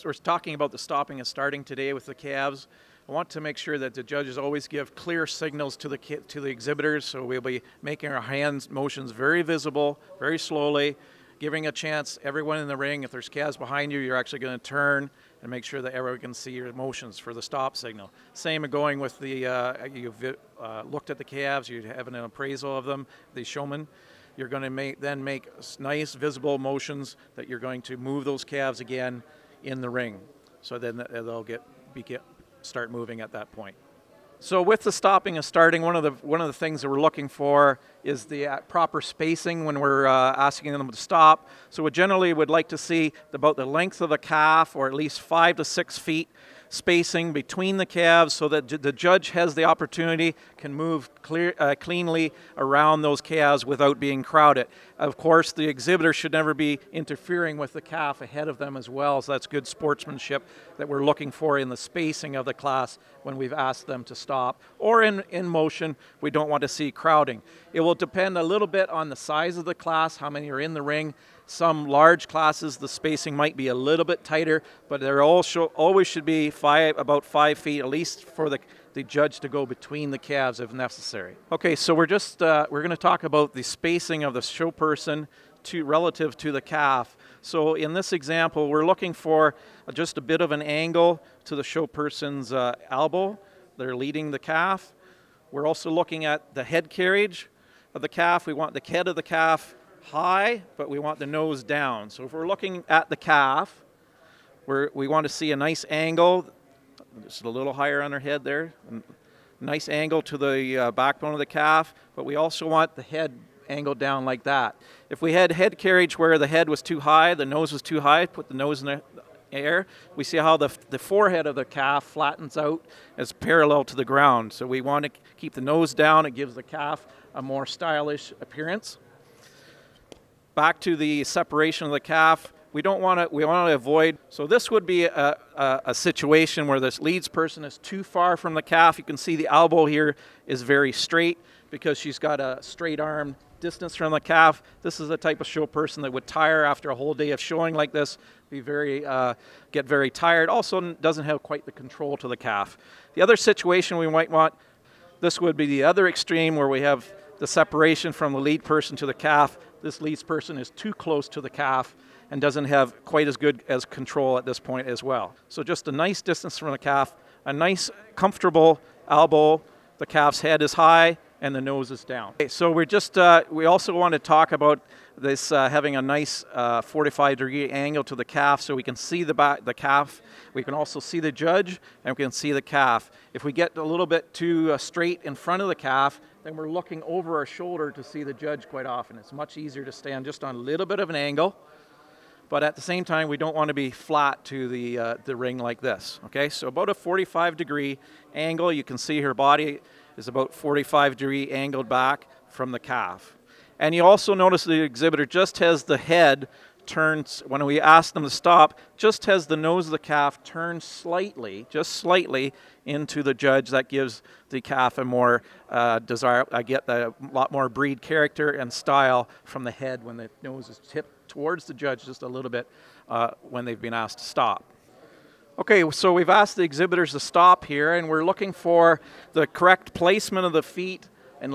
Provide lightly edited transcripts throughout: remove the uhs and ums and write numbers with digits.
we're talking about the stopping and starting today with the calves. I want to make sure that the judges always give clear signals to the exhibitors, so we'll be making our hands motions very visible, very slowly, giving a chance everyone in the ring, if there's calves behind you, you're actually going to turn and make sure that everyone can see your motions for the stop signal. Same going with the, you've looked at the calves, you have an appraisal of them, the showman. You're going to then make nice visible motions that you're going to move those calves again in the ring. So then they'll start moving at that point. So with the stopping and starting, one of the things that we're looking for is the proper spacing when we're asking them to stop. So we generally would like to see about the length of the calf, or at least 5 to 6 feet spacing between the calves, so that the judge has the opportunity, can move cleanly around those calves without being crowded. Of course, the exhibitor should never be interfering with the calf ahead of them as well, so that's good sportsmanship that we're looking for in the spacing of the class when we've asked them to stop. Or in motion, we don't want to see crowding. It will depend a little bit on the size of the class, how many are in the ring. Some large classes, the spacing might be a little bit tighter, but there always should be about 5 feet, at least for the judge to go between the calves if necessary. Okay, so we're going to talk about the spacing of the show person relative to the calf. So in this example, we're looking for just a bit of an angle to the show person's elbow. They're leading the calf. We're also looking at the head carriage of the calf. We want the head of the calf high, but we want the nose down. So if we're looking at the calf, we want to see a nice angle, just a little higher on her head there, nice angle to the backbone of the calf, but we also want the head angled down like that. If we had head carriage where the head was too high, the nose was too high, put the nose in the air, we see how the forehead of the calf flattens out as parallel to the ground. So we want to keep the nose down. It gives the calf a more stylish appearance. Back to the separation of the calf, we want to avoid, so this would be a situation where this leads person is too far from the calf. You can see the elbow here is very straight because she's got a straight arm distance from the calf. This is the type of show person that would tire after a whole day of showing like this, get very tired, also doesn't have quite the control to the calf. The other situation we might want, this would be the other extreme where we have the separation from the lead person to the calf. This leads person is too close to the calf and doesn't have quite as good as control at this point as well. So just a nice distance from the calf, a nice comfortable elbow, the calf's head is high and the nose is down. Okay, so we also want to talk about this having a nice 45-degree angle to the calf so we can see the calf, we can also see the judge, and we can see the calf. If we get a little bit too straight in front of the calf, then we're looking over our shoulder to see the judge quite often. It's much easier to stand just on a little bit of an angle, but at the same time, we don't want to be flat to the ring like this. Okay, so about a 45-degree angle. You can see her body is about 45-degree angled back from the calf. And you also notice the exhibitor just has the head turned, when we ask them to stop, just has the nose of the calf turned slightly, just slightly into the judge. That gives the calf a more a lot more breed character and style from the head when the nose is tipped towards the judge just a little bit when they've been asked to stop. Okay, so we've asked the exhibitors to stop here, and we're looking for the correct placement of the feet and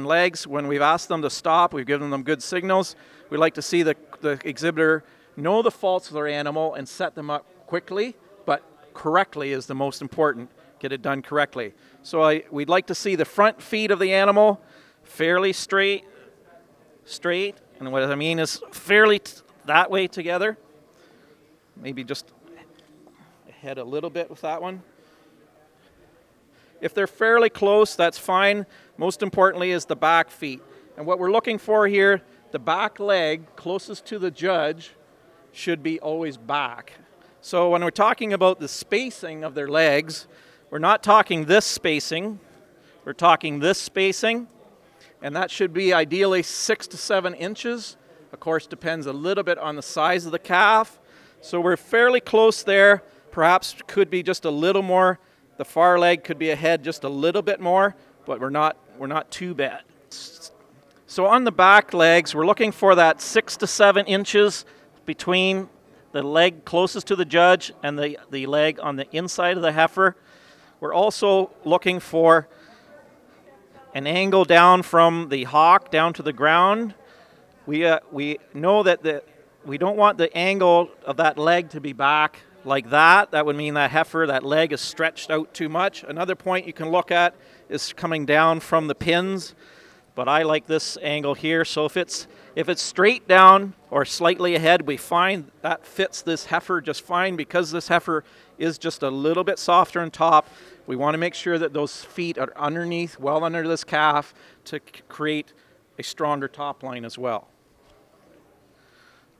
legs. When we've asked them to stop, we've given them good signals. We like to see the exhibitor know the faults of their animal and set them up quickly, but correctly is the most important. Get it done correctly. So we'd like to see the front feet of the animal fairly straight, and what I mean is fairly that way together. Maybe just ahead a little bit with that one. If they're fairly close, that's fine. Most importantly is the back feet. And what we're looking for here, the back leg closest to the judge should be always back. So when we're talking about the spacing of their legs, we're not talking this spacing, we're talking this spacing, and that should be ideally 6 to 7 inches. Of course, depends a little bit on the size of the calf. So we're fairly close there. Perhaps could be just a little more. The far leg could be ahead just a little bit more, but we're not too bad. So on the back legs, we're looking for that 6 to 7 inches between the leg closest to the judge and the leg on the inside of the heifer. We're also looking for an angle down from the hock down to the ground. We know that we don't want the angle of that leg to be back like that. That would mean that heifer, that leg is stretched out too much. Another point you can look at is coming down from the pins, but I like this angle here. So if it's straight down or slightly ahead, we find that fits this heifer just fine. Because this heifer is just a little bit softer on top, we want to make sure that those feet are underneath, well under this calf, to create a stronger top line as well.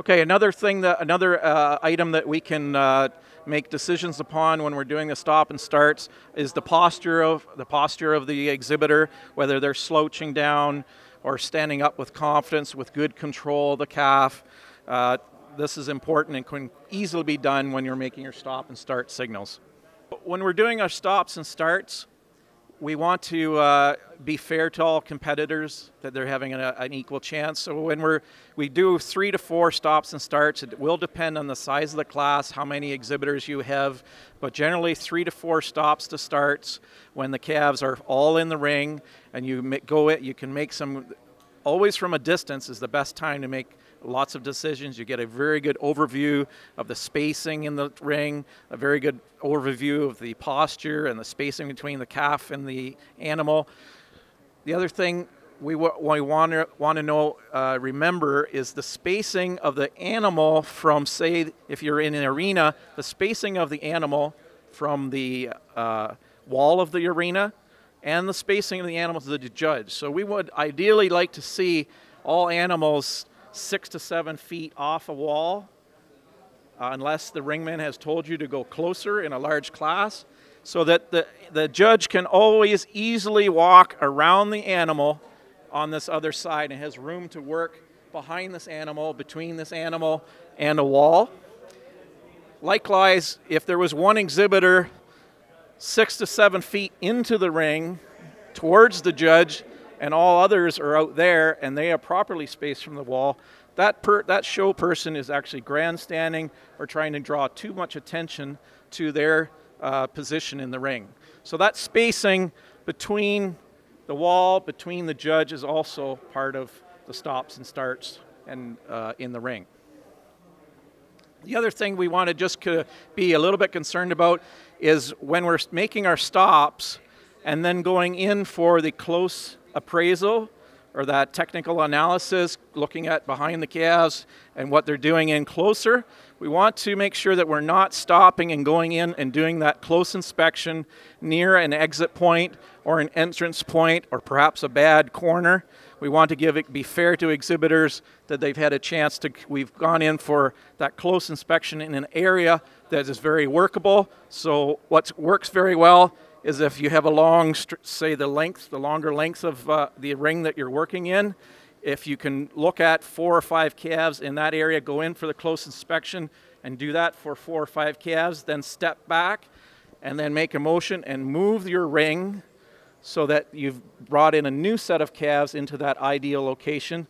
Okay, another item that we can make decisions upon when we're doing the stop and starts is the posture of the exhibitor, whether they're slouching down or standing up with confidence, with good control of the calf. This is important and can easily be done when you're making your stop and start signals. When we're doing our stops and starts, we want to be fair to all competitors, that they're having an equal chance. So when we do 3 to 4 stops and starts, it will depend on the size of the class, how many exhibitors you have, but generally 3 to 4 stops to starts when the calves are all in the ring, and you can make some, always from a distance is the best time to make lots of decisions. You get a very good overview of the spacing in the ring, a very good overview of the posture and the spacing between the calf and the animal. The other thing we want to remember is the spacing of the animal from, say, if you're in an arena, the spacing of the animal from the wall of the arena and the spacing of the animal to the judge. So we would ideally like to see all animals 6 to 7 feet off a wall, unless the ringman has told you to go closer in a large class, so that the judge can always easily walk around the animal on this other side and has room to work behind this animal, between this animal and a wall. Likewise, if there was one exhibitor 6 to 7 feet into the ring towards the judge, and all others are out there and they are properly spaced from the wall, that show person is actually grandstanding or trying to draw too much attention to their position in the ring. So that spacing between the wall, between the judge, is also part of the stops and starts and in the ring. The other thing we want to just be a little bit concerned about is when we're making our stops and then going in for the close appraisal or that technical analysis, looking at behind the calves and what they're doing in closer, we want to make sure that we're not stopping and going in and doing that close inspection near an exit point or an entrance point or perhaps a bad corner. We want to be fair to exhibitors, that they've had a chance to, we've gone in for that close inspection in an area that is very workable. So what works very well is if you have a long, say the longer length of the ring that you're working in, if you can look at 4 or 5 calves in that area, go in for the close inspection and do that for 4 or 5 calves, then step back and then make a motion and move your ring so that you've brought in a new set of calves into that ideal location.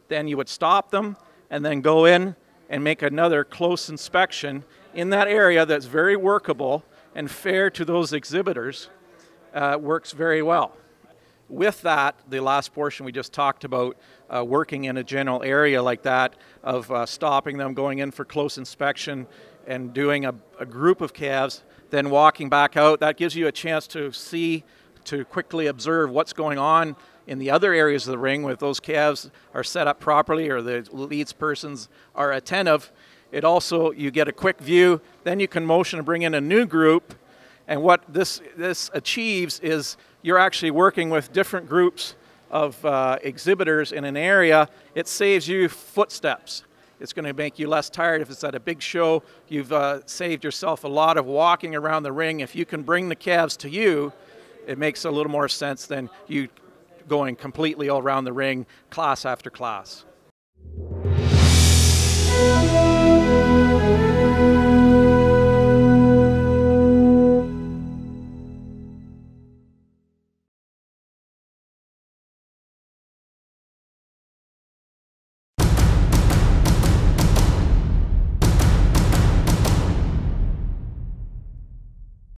Then you would stop them and then go in and make another close inspection in that area that's very workable and fair to those exhibitors. Works very well. With that, the last portion we just talked about, working in a general area like that, of stopping them, going in for close inspection, and doing a group of calves, then walking back out, that gives you a chance to quickly observe what's going on in the other areas of the ring, if those calves are set up properly or the leads persons are attentive. It also, you get a quick view, then you can motion and bring in a new group, and what this achieves is you're actually working with different groups of exhibitors in an area. It saves you footsteps. It's going to make you less tired. If it's at a big show, you've saved yourself a lot of walking around the ring. If you can bring the calves to you, it makes a little more sense than you going completely all around the ring, class after class.